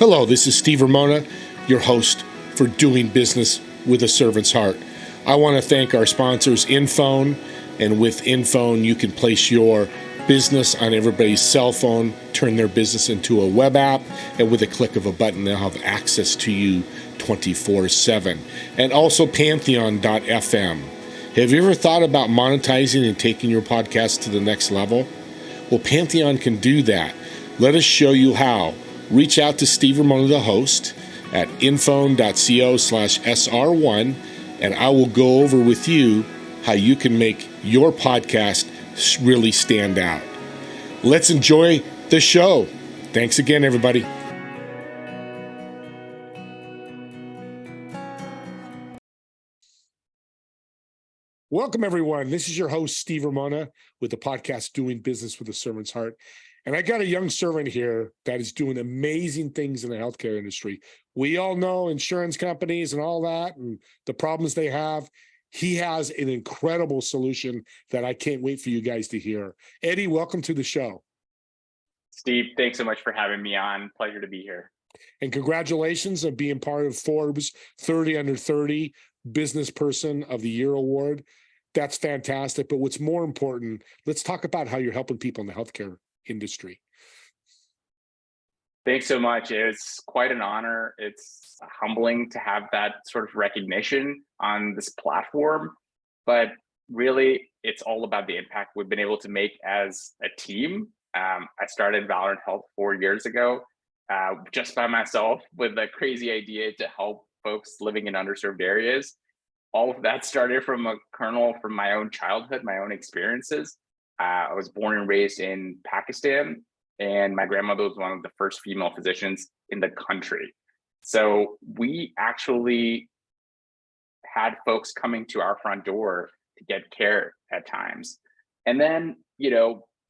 Hello, this is Steve Ramona, your host for Doing Business with a Servant's Heart. I want to thank our sponsors, Infone, and with Infone, you can place your business on everybody's cell phone, turn their business into a web app, and with a click of a button, they'll have access to you 24/7. And also Pantheon.fm. Have you ever thought about monetizing and taking your podcast to the next level? Well, Pantheon can do that. Let us show you how. Reach out to Steve Ramona, the host, at infone.co/SR1, and I will go over with you how you can make your podcast really stand out. Let's enjoy the show. Thanks again, everybody. Welcome, everyone. This is your host, Steve Ramona, with the podcast Doing Business with a Servant's Heart. And I got a young servant here that is doing amazing things in the healthcare industry. We all know insurance companies and all that and the problems they have. He has an incredible solution that I can't wait for you guys to hear. Eddie, welcome to the show. Steve, thanks so much for having me on. Pleasure to be here. And congratulations on being part of Forbes 30 Under 30 Business Person of the Year Award. That's fantastic. But what's more important, let's talk about how you're helping people in the healthcare industry. Thanks so much. It's quite an honor. It's humbling to have that sort of recognition on this platform, but really it's all about the impact we've been able to make as a team. I started Valorant Health 4 years ago, just by myself with a crazy idea to help folks living in underserved areas. All of that started from a kernel from my own childhood, my own experiences. I was born and raised in Pakistan, and my grandmother was one of the first female physicians in the country. So we actually had folks coming to our front door to get care at times. And then,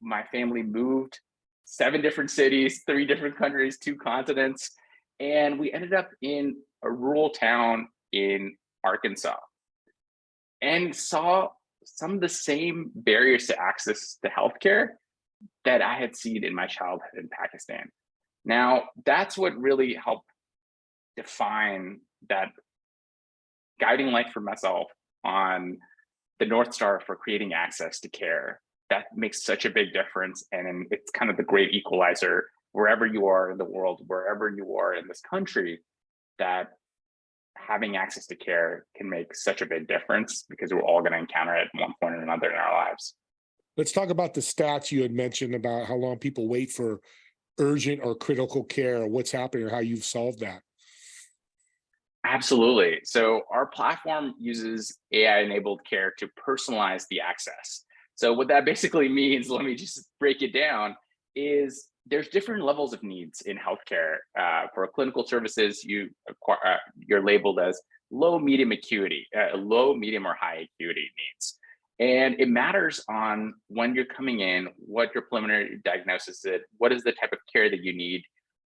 my family moved 7 different cities, 3 different countries, 2 continents, and we ended up in a rural town in Arkansas and saw some of the same barriers to access to healthcare that I had seen in my childhood in Pakistan. Now, that's what really helped define that guiding light for myself on the North Star for creating access to care. That makes such a big difference. And it's kind of the great equalizer wherever you are in the world, wherever you are in this country, that having access to care can make such a big difference because we're all going to encounter it at one point or another in our lives. Let's talk about the stats you had mentioned about how long people wait for urgent or critical care, what's happening or how you've solved that. Absolutely. So our platform uses AI-enabled care to personalize the access. So what that basically means, let me just break it down, is there's different levels of needs in healthcare. For clinical services, you're labeled as low, medium acuity, low, medium, or high acuity needs. And it matters on when you're coming in, what your preliminary diagnosis is, what is the type of care that you need,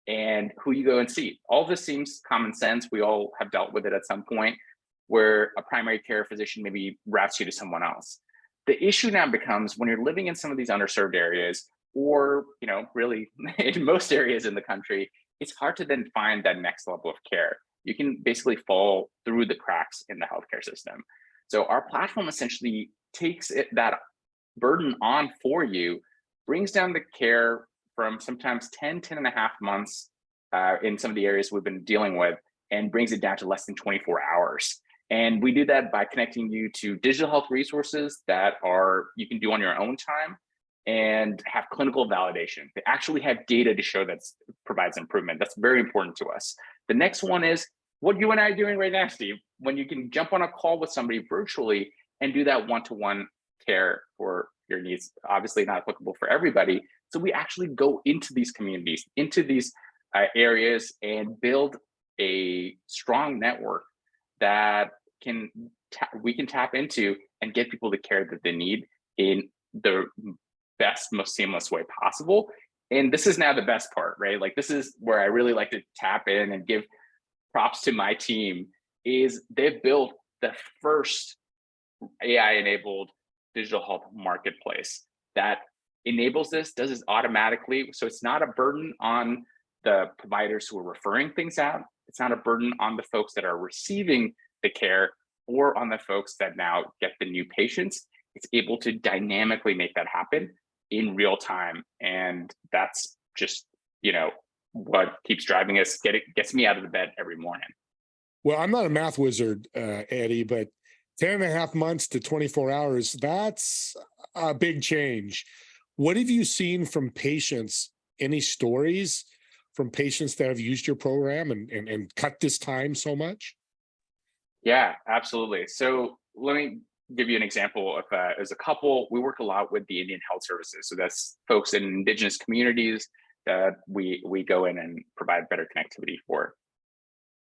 and who you go and see. All this seems common sense. We all have dealt with it at some point where a primary care physician maybe routes you to someone else. The issue now becomes when you're living in some of these underserved areas, or really in most areas in the country, it's hard to then find that next level of care. You can basically fall through the cracks in the healthcare system. So our platform essentially takes that burden on for you, brings down the care from sometimes 10 and a half months in some of the areas we've been dealing with, and brings it down to less than 24 hours. And we do that by connecting you to digital health resources that you can do on your own time and have clinical validation. They actually have data to show that provides improvement. That's very important to us. The next one is what you and I are doing right now, Steve, when you can jump on a call with somebody virtually and do that one-to-one care for your needs. Obviously not applicable for everybody. So we actually go into these communities, into these areas, and build a strong network that we can tap into and get people the care that they need in the best, most seamless way possible. And this is now the best part, right? Like, this is where I really like to tap in and give props to my team, is they've built the first AI-enabled digital health marketplace that enables this, does this automatically. So it's not a burden on the providers who are referring things out. It's not a burden on the folks that are receiving the care or on the folks that now get the new patients. It's able to dynamically make that happen in real time. And that's just, what keeps driving us, gets me out of the bed every morning. Well, I'm not a math wizard, Eddie, but 10 and a half months to 24 hours, that's a big change. What have you seen from patients? Any stories from patients that have used your program and cut this time so much? Yeah, absolutely. So let me give you an example of as a couple. We work a lot with the Indian Health Services. So that's folks in indigenous communities that we go in and provide better connectivity for.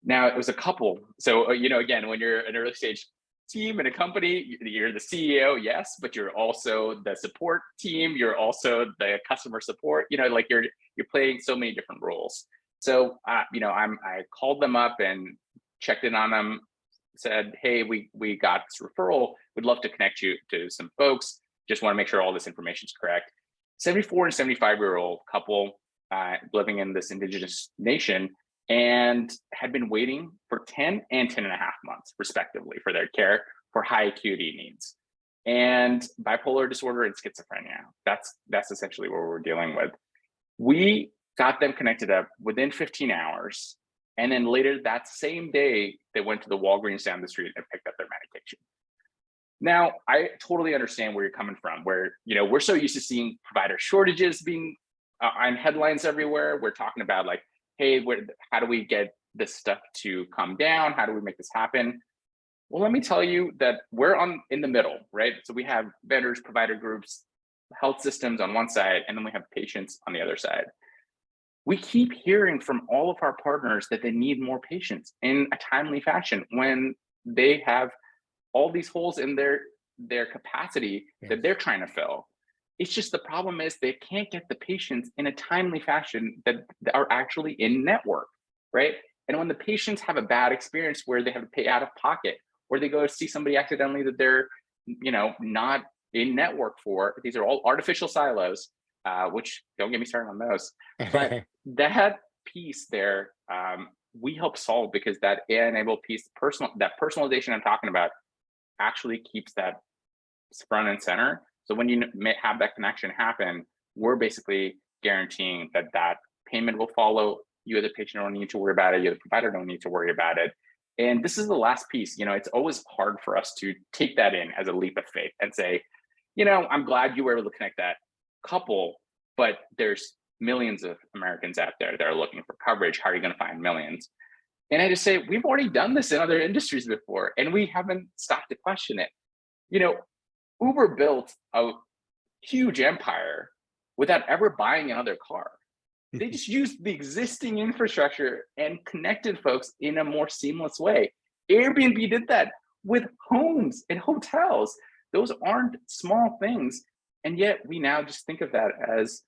Now it was a couple. So again, when you're an early stage team in a company, you're the CEO, yes, but you're also the support team. You're also the customer support. Like you're playing so many different roles. So I called them up and checked in on them. Said, hey, we got this referral. We'd love to connect you to some folks. Just want to make sure all this information is correct. 74 and 75-year-old couple living in this indigenous nation and had been waiting for 10 and 10 and a half months, respectively, for their care for high acuity needs. And bipolar disorder and schizophrenia. That's essentially what we're dealing with. We got them connected up within 15 hours. And then later that same day, they went to the Walgreens down the street and picked up their medication. Now, I totally understand where you're coming from, where, we're so used to seeing provider shortages being on headlines everywhere. We're talking about like, hey, how do we get this stuff to come down? How do we make this happen? Well, let me tell you that we're in the middle, right? So we have vendors, provider groups, health systems on one side, and then we have patients on the other side. We keep hearing from all of our partners that they need more patients in a timely fashion when they have all these holes in their capacity that they're trying to fill. It's just the problem is they can't get the patients in a timely fashion that are actually in network, right? And when the patients have a bad experience where they have to pay out of pocket, or they go to see somebody accidentally that they're, not in network for, these are all artificial silos, which don't get me started on those. But that piece there, we help solve because that AI-enabled piece, that personalization I'm talking about, actually keeps that front and center. So when you have that connection happen, we're basically guaranteeing that payment will follow. You as a patient don't need to worry about it. You as a provider don't need to worry about it. And this is the last piece. It's always hard for us to take that in as a leap of faith and say, I'm glad you were able to connect that couple, but there's millions of Americans out there that are looking for coverage. How are you going to find millions? And I just say, we've already done this in other industries before, and we haven't stopped to question it. Uber built a huge empire without ever buying another car. They just used the existing infrastructure and connected folks in a more seamless way. Airbnb did that with homes and hotels. Those aren't small things. And yet we now just think of that as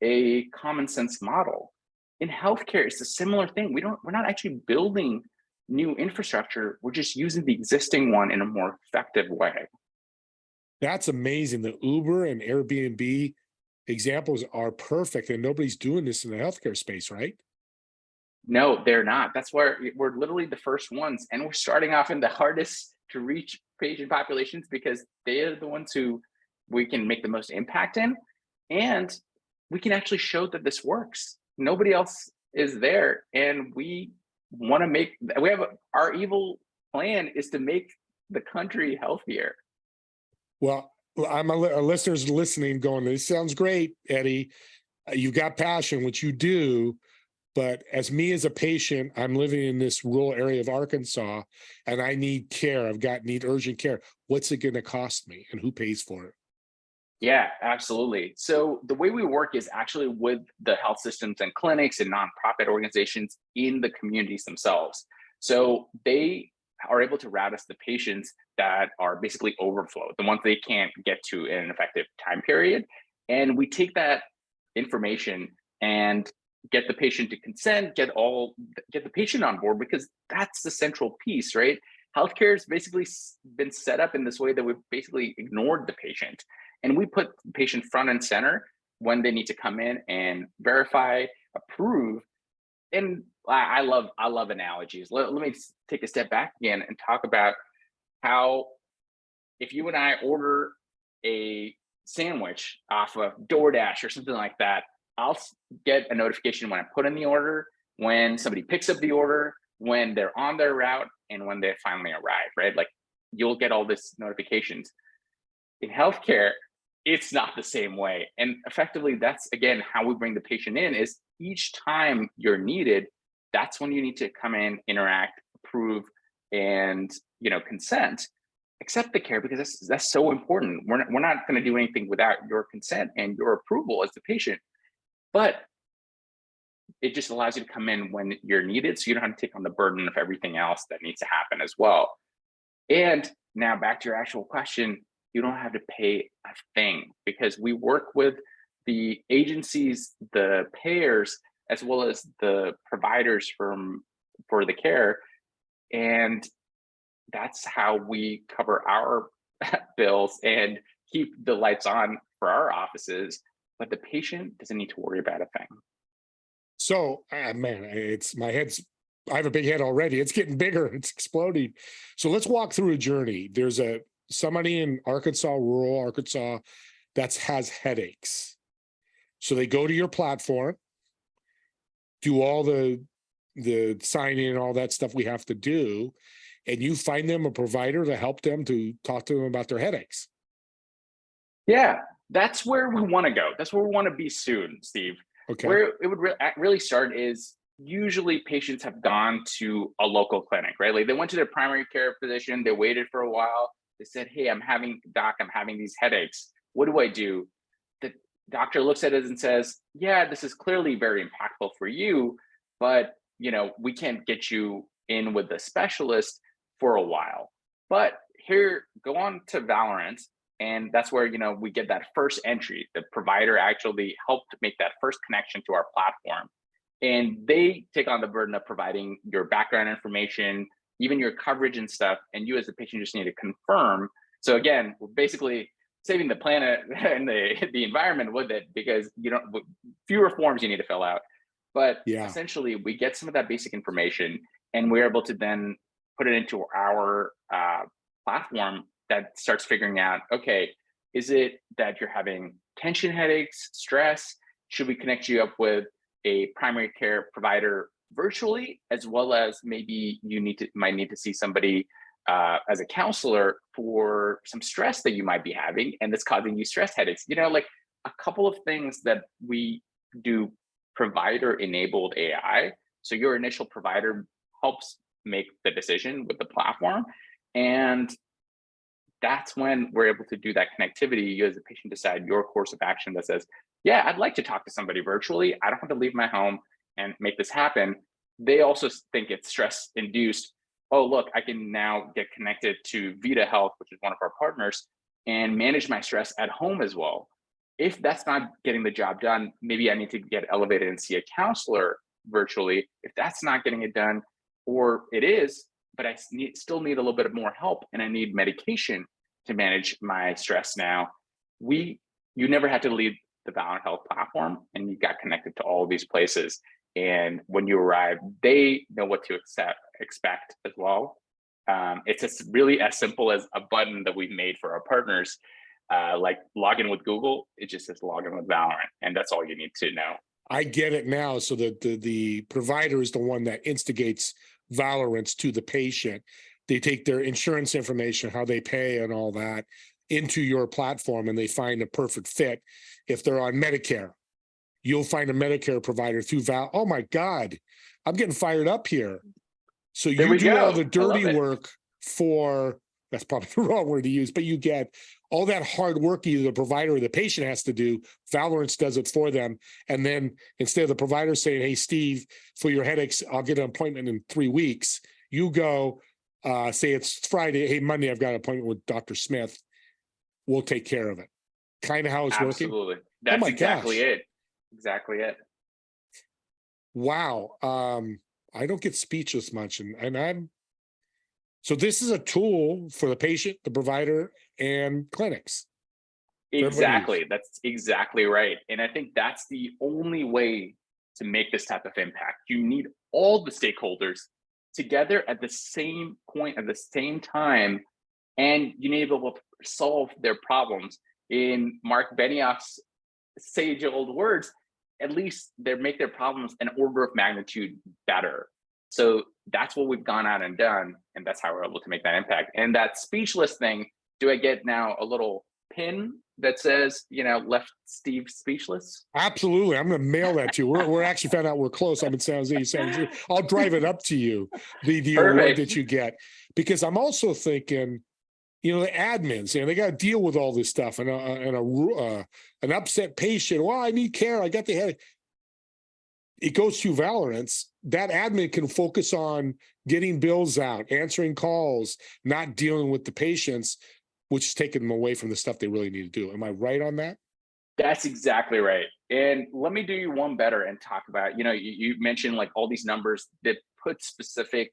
a common sense model. In healthcare, it's a similar thing. We're not actually building new infrastructure. We're just using the existing one in a more effective way. That's amazing. The Uber and Airbnb examples are perfect, and nobody's doing this in the healthcare space, right? No, they're not. That's where we're literally the first ones, and we're starting off in the hardest to reach patient populations because they are the ones who we can make the most impact in, and we can actually show that this works. Nobody else is there, and we want to our evil plan is to make the country healthier. Well, I'm a listeners listening going, this sounds great, Eddie. You've got passion, which you do. But as a patient, I'm living in this rural area of Arkansas and I need care. Need urgent care. What's it going to cost me and who pays for it? Yeah, absolutely. So the way we work is actually with the health systems and clinics and nonprofit organizations in the communities themselves. So they are able to route us the patients that are basically overflow, the ones they can't get to in an effective time period. And we take that information and get the patient to consent, get the patient on board, because that's the central piece, right? Healthcare has basically been set up in this way that we've basically ignored the patient. And we put the patient front and center when they need to come in and verify, approve, and I love analogies. Let me take a step back again and talk about how if you and I order a sandwich off of DoorDash or something like that, I'll get a notification when I put in the order, when somebody picks up the order, when they're on their route, and when they finally arrive, right? Like you'll get all this notifications. In healthcare, it's not the same way. And effectively, that's again how we bring the patient in is each time you're needed, that's when you need to come in, interact, approve, and consent, accept the care because that's so important. We're not going to do anything without your consent and your approval as the patient. But it just allows you to come in when you're needed, so you don't have to take on the burden of everything else that needs to happen as well. And now back to your actual question, you don't have to pay a thing because we work with the agencies, the payers, as well as the providers for the care. And that's how we cover our bills and keep the lights on for our offices. But the patient doesn't need to worry about a thing. So, man, it's my head's, I have a big head already. It's getting bigger. It's exploding. So let's walk through a journey. There's somebody in Arkansas, rural Arkansas, that has headaches. So they go to your platform, do all the signing and all that stuff we have to do, and you find them a provider to help them to talk to them about their headaches. Yeah, that's where we want to go. That's where we want to be soon, Steve. Okay. Where it would really start is usually patients have gone to a local clinic, right? Like they went to their primary care physician, they waited for a while, they said, hey, I'm having these headaches. What do I do? The doctor looks at it and says, yeah, this is clearly very impactful for you, but we can't get you in with the specialist for a while. But here, go on to Valorant, and that's where we get that first entry. The provider actually helped make that first connection to our platform. And they take on the burden of providing your background information, even your coverage and stuff. And you as a patient just need to confirm. So again, we're basically saving the planet and the environment with it because fewer forms you need to fill out. But essentially we get some of that basic information and we're able to then put it into our platform that starts figuring out, okay, is it that you're having tension headaches, stress? Should we connect you up with a primary care provider virtually, as well as maybe you might need to see somebody as a counselor for some stress that you might be having and that's causing you stress headaches. Like a couple of things that we do provider enabled AI. So your initial provider helps make the decision with the platform. And that's when we're able to do that connectivity. You as a patient decide your course of action that says, yeah, I'd like to talk to somebody virtually. I don't have to leave my home and make this happen. They also think it's stress induced. Oh, look, I can now get connected to Vita Health, which is one of our partners, and manage my stress at home as well. If that's not getting the job done, maybe I need to get elevated and see a counselor virtually. If that's not getting it done, or it is, but I still need a little bit more help and I need medication to manage my stress now. You never had to leave the Valorant Health platform and you got connected to all these places. And when you arrive, they know what to expect as well. It's just really as simple as a button that we've made for our partners, like log in with Google. It just says log in with Valorant, and that's all you need to know. I get it now. So that the provider is the one that instigates Valorant to the patient. They take their insurance information, how they pay and all that into your platform, and they find a perfect fit. If they're on Medicare, you'll find a Medicare provider through Oh my God, I'm getting fired up here. So you do all the dirty work for, that's probably the wrong word to use, but you get all that hard work either the provider or the patient has to do. Valorant does it for them. And then instead of the provider saying, hey, Steve, for your headaches, I'll get an appointment in 3 weeks. You go, say it's Friday. Hey, Monday, I've got an appointment with Dr. Smith. We'll take care of it. Kind of how it's working. Absolutely. That's exactly it. Exactly it. Wow. I don't get speechless much. So this is a tool for the patient, the provider, and clinics. Exactly. That's exactly right. And I think that's the only way to make this type of impact. You need all the stakeholders together at the same point, at the same time, and you need to be able to solve their problems. In Mark Benioff's sage old words, at least they make their problems an order of magnitude better. So that's what we've gone out and done, and that's how we're able to make that impact. And that speechless thing, do I get now a little pin that says, left Steve speechless? Absolutely. I'm going to mail that to you. We're actually found out we're close. I'm in San Jose. I'll drive it up to you, the award that you get, because I'm also thinking, the admins, they got to deal with all this stuff and an upset patient. Well, I need care. I got the headache. It goes through Valorant. That admin can focus on getting bills out, answering calls, not dealing with the patients, which is taking them away from the stuff they really need to do. Am I right on that? That's exactly right. And let me do you one better and talk about, you mentioned like all these numbers that put specific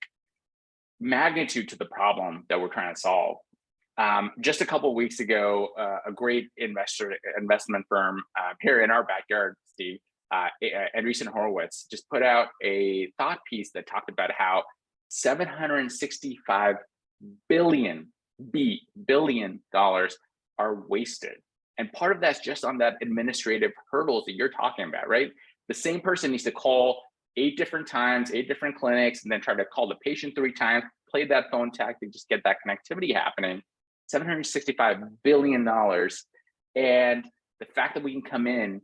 magnitude to the problem that we're trying to solve. Just a couple of weeks ago, a great investment firm here in our backyard, Steve, Andreessen Horowitz, just put out a thought piece that talked about how $765 billion are wasted. And part of that's just on that administrative hurdles that you're talking about, right? The same person needs to call 8 different times, 8 different clinics, and then try to call the patient 3 times, play that phone tag to just get that connectivity happening. $765 billion. And the fact that we can come in,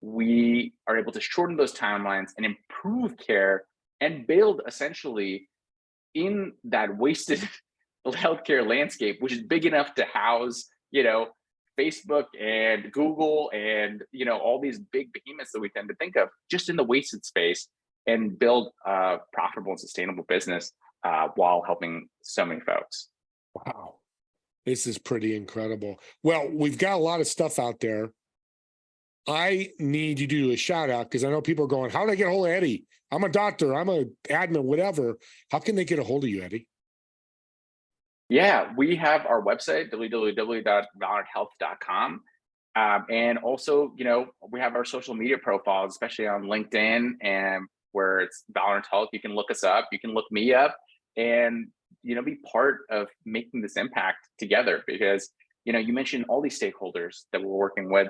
we are able to shorten those timelines and improve care and build essentially in that wasted healthcare landscape, which is big enough to house, Facebook and Google and, all these big behemoths that we tend to think of, just in the wasted space, and build a profitable and sustainable business while helping so many folks. Wow. This is pretty incredible. Well, we've got a lot of stuff out there. I need you to do a shout out because I know people are going, how do I get a hold of Eddie? I'm a doctor, I'm an admin, whatever. How can they get a hold of you, Eddie? Yeah, we have our website, www.valoranthealth.com. And also, we have our social media profiles, especially on LinkedIn, and where it's Valorant Health. You can look us up, you can look me up, and be part of making this impact together. Because you mentioned all these stakeholders that we're working with,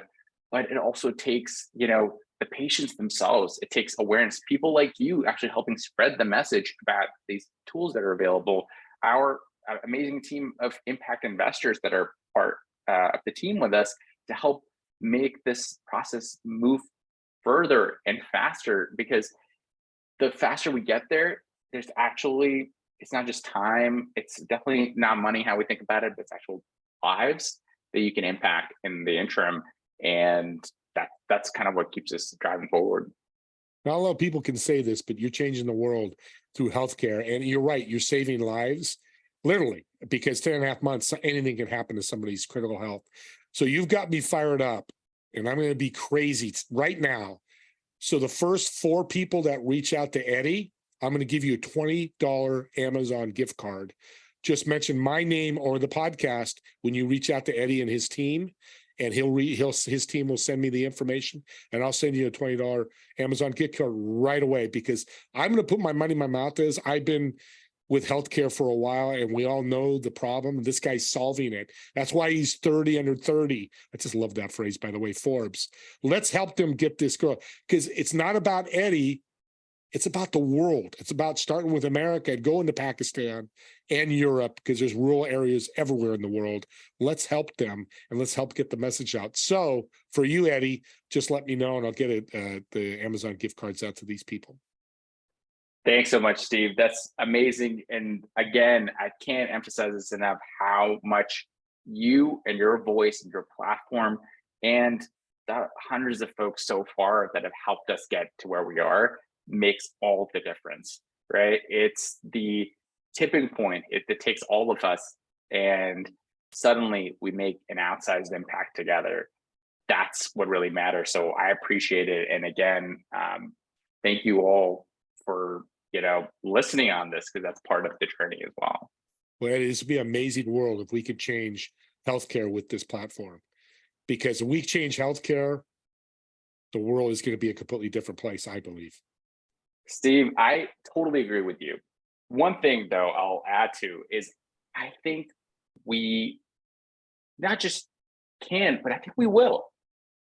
but it also takes the patients themselves. It takes awareness, people like you actually helping spread the message about these tools that are available. Our amazing team of impact investors that are part of the team with us to help make this process move further and faster, because the faster we get there, there's actually, it's not just time, it's definitely not money how we think about it, but it's actual lives that you can impact in the interim. And that's kind of what keeps us driving forward. Not a lot of people can say this, but you're changing the world through healthcare. And you're right, you're saving lives, literally, because 10.5 months, anything can happen to somebody's critical health. So you've got me fired up, and I'm going to be crazy right now. So the first 4 people that reach out to Eddie, I'm going to give you a $20 Amazon gift card. Just mention my name or the podcast when you reach out to Eddie and his team, and his team will send me the information, and I'll send you a $20 Amazon gift card right away, because I'm going to put my money in my mouth. I've been with healthcare for a while, and we all know the problem. This guy's solving it. That's why he's 30 under 30. I just love that phrase, by the way, Forbes. Let's help them get this girl, because it's not about Eddie. It's about the world. It's about starting with America and going to Pakistan and Europe, because there's rural areas everywhere in the world. Let's help them, and let's help get the message out. So for you, Eddie, just let me know, and I'll get the Amazon gift cards out to these people. Thanks so much, Steve. That's amazing. And again, I can't emphasize this enough, how much you and your voice and your platform and the hundreds of folks so far that have helped us get to where we are makes all the difference, right? It's the tipping point. It takes all of us, and suddenly we make an outsized impact together. That's what really matters. So I appreciate it. And again, thank you all for listening on this, because that's part of the journey as well. Well, it would be an amazing world if we could change healthcare with this platform, because if we change healthcare, the world is going to be a completely different place, I believe. Steve, I totally agree with you. One thing, though, I'll add to is I think we not just can, but I think we will,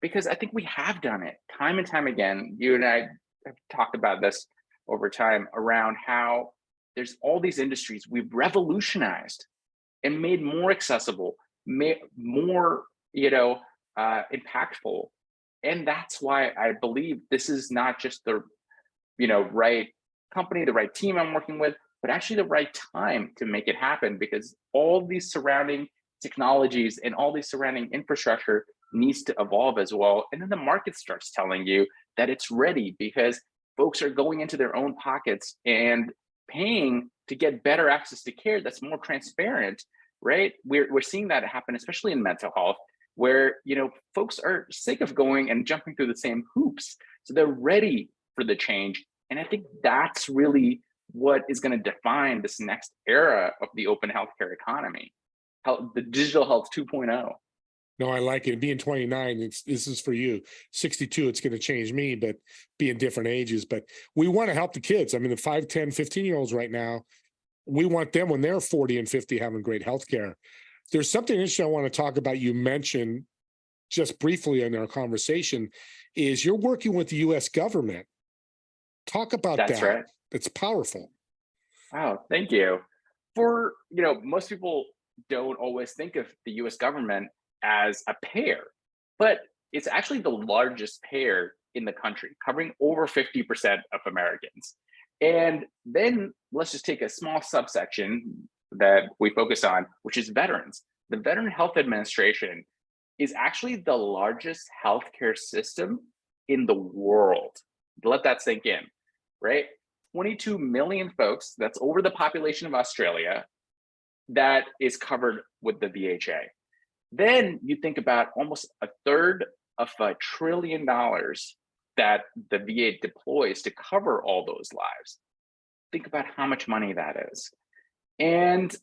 because I think we have done it time and time again. You and I have talked about this over time around how there's all these industries we've revolutionized and made more accessible, made more, impactful. And that's why I believe this is not just the, right company, the right team I'm working with, but actually the right time to make it happen, because all these surrounding technologies and all these surrounding infrastructure needs to evolve as well. And then the market starts telling you that it's ready, because folks are going into their own pockets and paying to get better access to care that's more transparent, right? We're seeing that happen, especially in mental health, where folks are sick of going and jumping through the same hoops. So they're ready for the change. And I think that's really what is going to define this next era of the open healthcare economy, the digital health 2.0. No, I like it. Being 29, this is for you. 62, it's going to change me, but being different ages. But we want to help the kids. I mean, the 5, 10, 15-year-olds right now, we want them when they're 40 and 50 having great healthcare. There's something interesting I want to talk about. You mentioned just briefly in our conversation is you're working with the U.S. government. Talk about that. That's right. It's powerful. Oh, thank you. For, most people don't always think of the US government as a payer, but it's actually the largest payer in the country, covering over 50% of Americans. And then let's just take a small subsection that we focus on, which is veterans. The Veteran Health Administration is actually the largest healthcare system in the world. Let that sink in, right? 22 million folks, that's over the population of Australia, that is covered with the VHA. Then you think about almost a third of $1 trillion that the VA deploys to cover all those lives. Think about how much money that is. And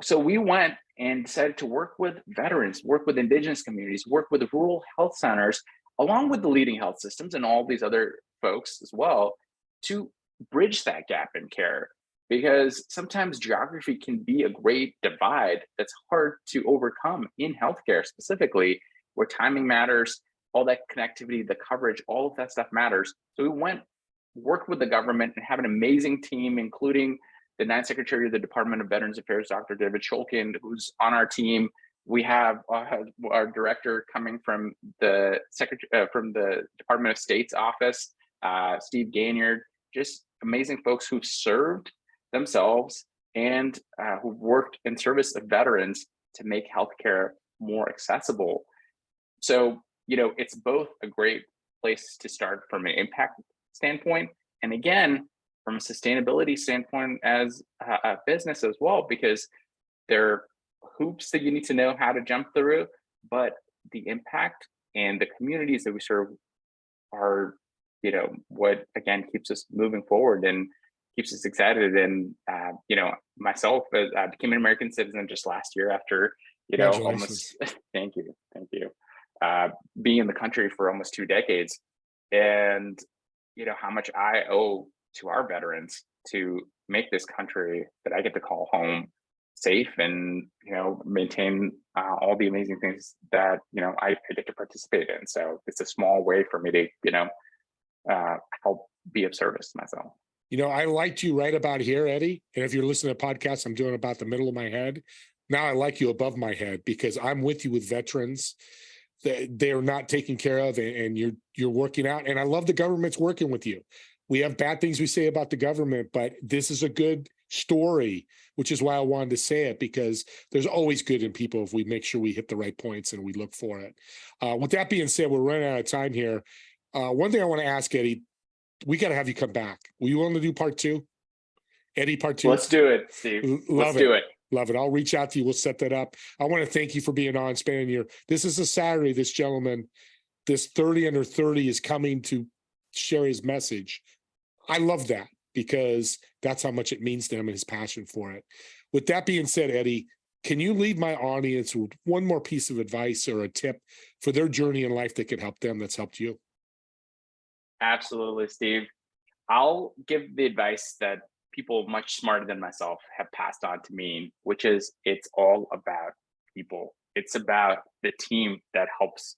so we went and decided to work with veterans, work with indigenous communities, work with rural health centers, along with the leading health systems and all these other folks as well, to bridge that gap in care. Because sometimes geography can be a great divide that's hard to overcome in healthcare specifically, where timing matters, all that connectivity, the coverage, all of that stuff matters. So we went, worked with the government and have an amazing team, including the Ninth Secretary of the Department of Veterans Affairs, Dr. David Shulkin, who's on our team. We have our director coming from the Department of State's office, Steve Gaynard, just amazing folks who've served themselves and who've worked in service of veterans to make healthcare more accessible. So, it's both a great place to start from an impact standpoint, and again, from a sustainability standpoint as a business as well, because there are hoops that you need to know how to jump through, but the impact and the communities that we serve are, what again keeps us moving forward and keeps us excited. And myself, I became an American citizen just last year after almost thank you being in the country for almost 2 decades, and how much I owe to our veterans to make this country that I get to call home safe and maintain all the amazing things that I get to participate in. So it's a small way for me to help be of service to myself. I liked you right about here, Eddie. And if you're listening to podcasts, I'm doing about the middle of my head. Now I like you above my head, because I'm with you with veterans. They're not taken care of, and you're working out. And I love the government's working with you. We have bad things we say about the government, but this is a good story, which is why I wanted to say it, because there's always good in people if we make sure we hit the right points and we look for it. With that being said, we're running out of time here. One thing I want to ask, Eddie, we got to have you come back. Will you want to do part 2? Eddie, part 2? Let's do it, Steve. Let's do it. Love it. I'll reach out to you. We'll set that up. I want to thank you for being on, spending this is a Saturday. This gentleman, this 30 under 30 is coming to share his message. I love that, because that's how much it means to him and his passion for it. With that being said, Eddie, can you leave my audience with one more piece of advice or a tip for their journey in life that could help them, that's helped you? Absolutely, Steve. I'll give the advice that people much smarter than myself have passed on to me, which is it's all about people. It's about the team that helps,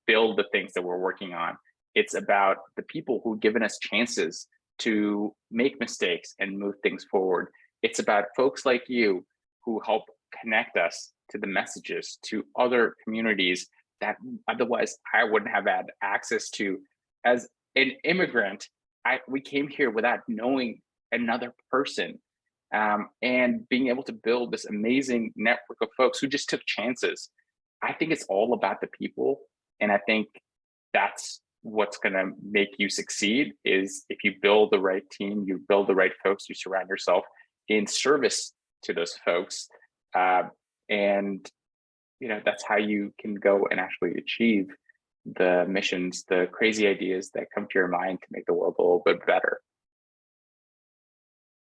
build the things that we're working on. It's about the people who've given us chances to make mistakes and move things forward. It's about folks like you who help connect us to the messages, to other communities that otherwise I wouldn't have had access to. As an immigrant, we came here without knowing another person, and being able to build this amazing network of folks who just took chances. I think it's all about the people, and I think that's what's going to make you succeed. Is if you build the right team, you build the right folks, you surround yourself in service to those folks, and that's how you can go and actually achieve the missions, the crazy ideas that come to your mind to make the world a little bit better.